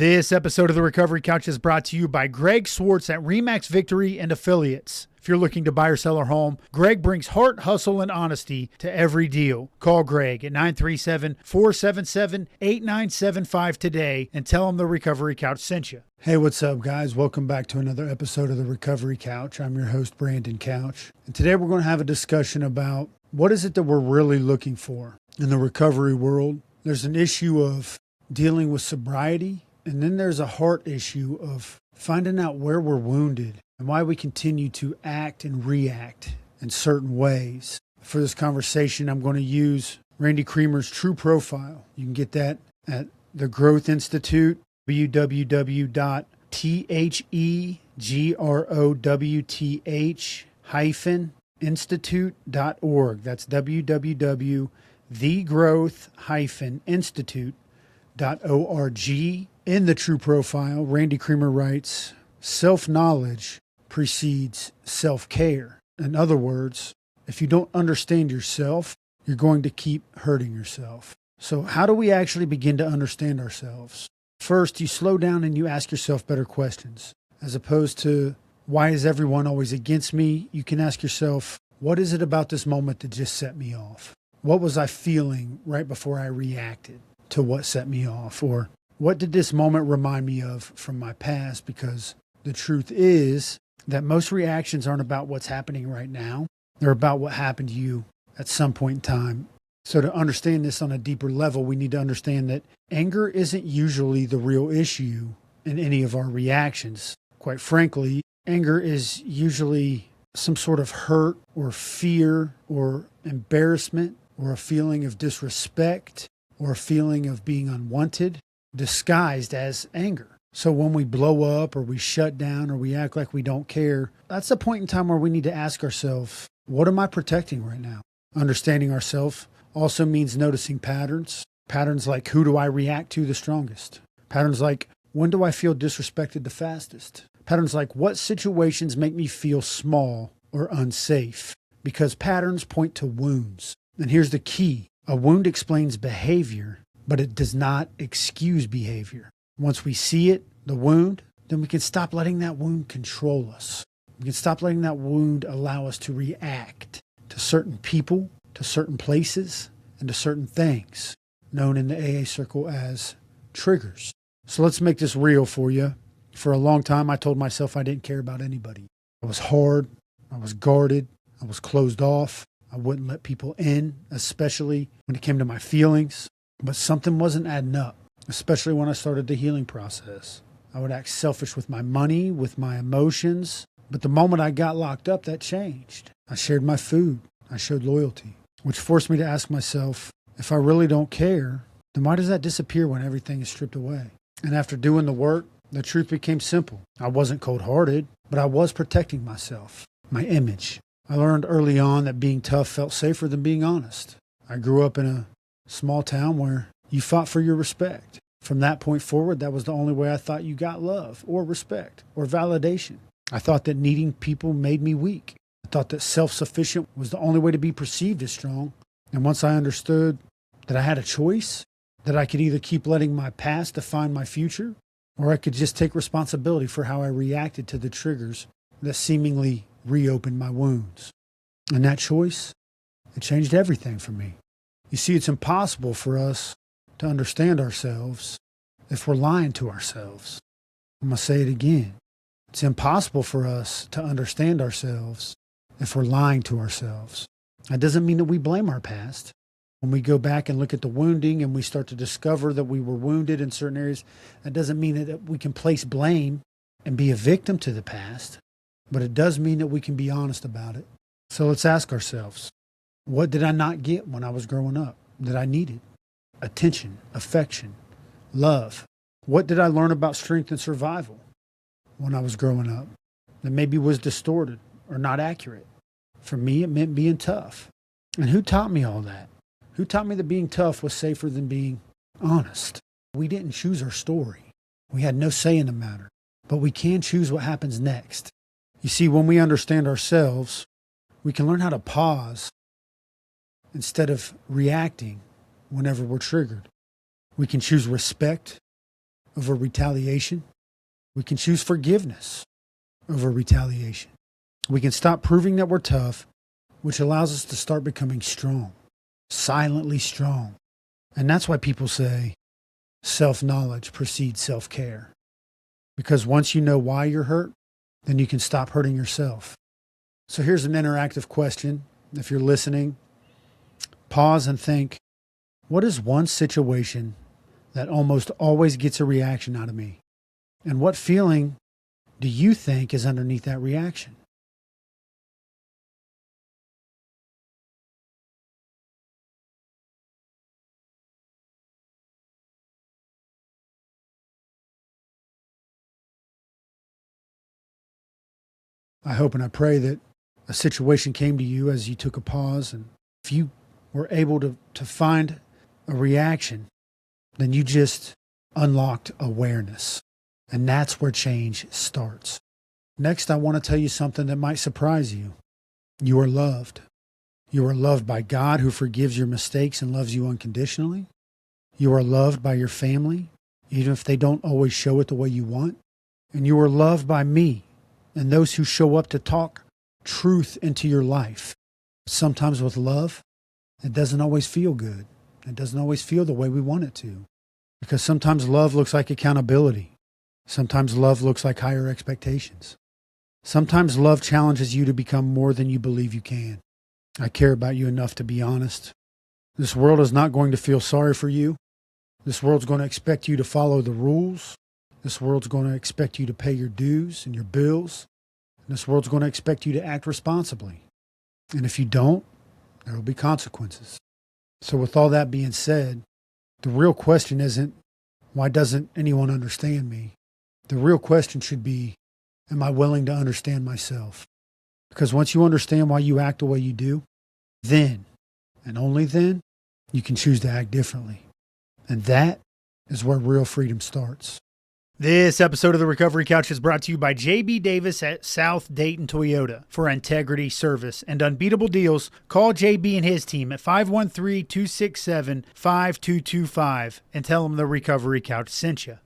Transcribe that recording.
This episode of the Recovery Couch is brought to you by Greg Swartz at Remax Victory and Affiliates. If you're looking to buy or sell a home, Greg brings heart, hustle, and honesty to every deal. Call Greg at 937-477-8975 today and tell him the Recovery Couch sent you. Hey, what's up, guys? Welcome back to another episode of the Recovery Couch. I'm your host, Brandon Couch. And today we're going to have a discussion about what is it that we're really looking for in the recovery world. There's an issue of dealing with sobriety, and then there's a heart issue of finding out where we're wounded and why we continue to act and react in certain ways. For this conversation, I'm going to use Randy Creamer's True Profile. You can get that at the Growth Institute, www.thegrowth-institute.org. That's www.thegrowth-institute.org. In the True Profile, Randy Creamer writes, self-knowledge precedes self-care. In other words, if you don't understand yourself, you're going to keep hurting yourself. So how do we actually begin to understand ourselves? First, you slow down and you ask yourself better questions. As opposed to, why is everyone always against me? You can ask yourself, what is it about this moment that just set me off? What was I feeling right before I reacted to what set me off? Or what did this moment remind me of from my past? Because the truth is that most reactions aren't about what's happening right now. They're about what happened to you at some point in time. So to understand this on a deeper level, we need to understand that anger isn't usually the real issue in any of our reactions. Quite frankly, anger is usually some sort of hurt or fear or embarrassment or a feeling of disrespect or a feeling of being unwanted disguised as anger. So when we blow up or we shut down or we act like we don't care, that's the point in time where we need to ask ourselves, what am I protecting right now? Understanding ourselves also means noticing patterns. Patterns like, who do I react to the strongest? Patterns like, when do I feel disrespected the fastest? Patterns like, what situations make me feel small or unsafe? Because patterns point to wounds. And here's the key. A wound explains behavior, but it does not excuse behavior. Once we see it, the wound, then we can stop letting that wound control us. We can stop letting that wound allow us to react to certain people, to certain places, and to certain things, known in the AA circle as triggers. So let's make this real for you. For a long time, I told myself I didn't care about anybody. I was hard, I was guarded, I was closed off. I wouldn't let people in, especially when it came to my feelings. But something wasn't adding up, especially when I started the healing process. I would act selfish with my money, with my emotions. But the moment I got locked up, that changed. I shared my food. I showed loyalty, which forced me to ask myself, if I really don't care, then why does that disappear when everything is stripped away? And after doing the work, the truth became simple. I wasn't cold-hearted, but I was protecting myself, my image. I learned early on that being tough felt safer than being honest. I grew up in a small town where you fought for your respect. From that point forward, that was the only way I thought you got love or respect or validation. I thought that needing people made me weak. I thought that self-sufficient was the only way to be perceived as strong. And once I understood that I had a choice, that I could either keep letting my past define my future, or I could just take responsibility for how I reacted to the triggers that seemingly reopened my wounds. And that choice, it changed everything for me. You see, it's impossible for us to understand ourselves if we're lying to ourselves. I'm going to say it again. It's impossible for us to understand ourselves if we're lying to ourselves. That doesn't mean that we blame our past. When we go back and look at the wounding and we start to discover that we were wounded in certain areas, that doesn't mean that we can place blame and be a victim to the past, but it does mean that we can be honest about it. So let's ask ourselves, what did I not get when I was growing up that I needed? Attention, affection, love. What did I learn about strength and survival when I was growing up that maybe was distorted or not accurate? For me, it meant being tough. And who taught me all that? Who taught me that being tough was safer than being honest? We didn't choose our story. We had no say in the matter, but we can choose what happens next. You see, when we understand ourselves, we can learn how to pause instead of reacting whenever we're triggered. We can choose respect over retaliation. We can choose forgiveness over retaliation. We can stop proving that we're tough, which allows us to start becoming strong, silently strong. And that's why people say self-knowledge precedes self-care. Because once you know why you're hurt, then you can stop hurting yourself. So here's an interactive question. If you're listening, pause and think, what is one situation that almost always gets a reaction out of me? And what feeling do you think is underneath that reaction? I hope and I pray that a situation came to you as you took a pause, and if you were able to find a reaction, then you just unlocked awareness. And that's where change starts. Next, I want to tell you something that might surprise you. You are loved. You are loved by God, who forgives your mistakes and loves you unconditionally. You are loved by your family, even if they don't always show it the way you want. And you are loved by me and those who show up to talk truth into your life. Sometimes with love, it doesn't always feel good. It doesn't always feel the way we want it to. Because sometimes love looks like accountability. Sometimes love looks like higher expectations. Sometimes love challenges you to become more than you believe you can. I care about you enough to be honest. This world is not going to feel sorry for you. This world's going to expect you to follow the rules. This world's going to expect you to pay your dues and your bills. And this world's going to expect you to act responsibly. And if you don't, there will be consequences. So with all that being said, the real question isn't, why doesn't anyone understand me? The real question should be, am I willing to understand myself? Because once you understand why you act the way you do, then, and only then, you can choose to act differently. And that is where real freedom starts. This episode of The Recovery Couch is brought to you by JB Davis at South Dayton Toyota. For integrity, service, and unbeatable deals, call JB and his team at 513-267-5225 and tell them The Recovery Couch sent you.